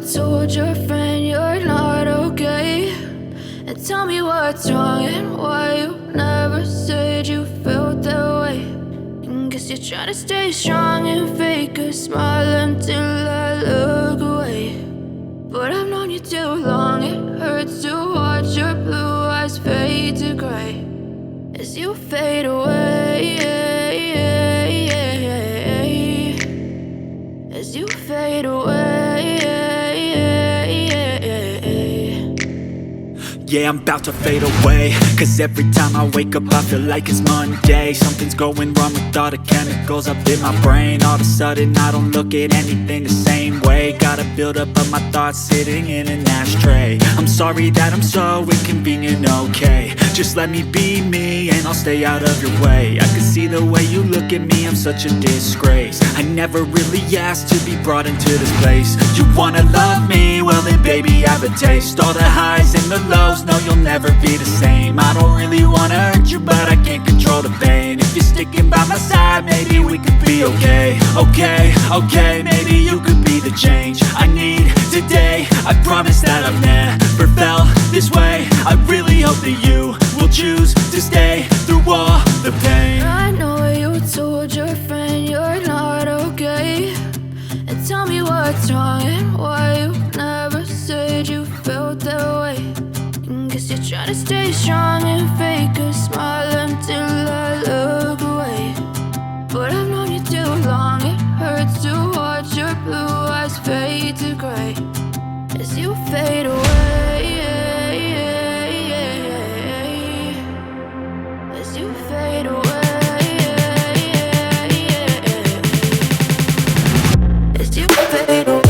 told your friend you're not okay, and tell me what's wrong and why you never said you felt that way. And guess you're trying to stay strong and fake a smile until I look away. But I've known you too long, it hurts to watch your blue eyes fade to gray as you fade away, as you fade away. Yeah, I'm about to fade away, cause every time I wake up I feel like it's Monday. Something's going wrong with all the chemicals up in my brain. All of a sudden I don't look at anything the same way. Got a build up of my thoughts sitting in an ashtray. I'm sorry that I'm so inconvenient, okay. Just let me be me and I'll stay out of your way. I can see the way you look at me, I'm such a disgrace. I never really asked to be brought into this place. You wanna love me? Well then baby have a taste. All the highs and the lows, no, you'll never be the same. I don't really wanna hurt you, but I can't control the pain. If you're sticking by my side, maybe we could be okay. Okay, maybe you could be the change I need today. I promise that I've never felt this way. I really hope that you will choose to stay through all the pain. I know you told your friend you're not okay, and tell me what's wrong and why you never said you felt that way. Guess you're trying to stay strong and fake a smile until I look away. But I've known you too long, it hurts to watch your blue eyes fade to gray as you fade away, as you fade away, as you fade away.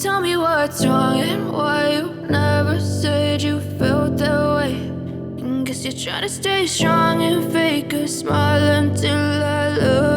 Tell me what's wrong and why you never said you felt that way. And guess you're trying to stay strong and fake a smile until I look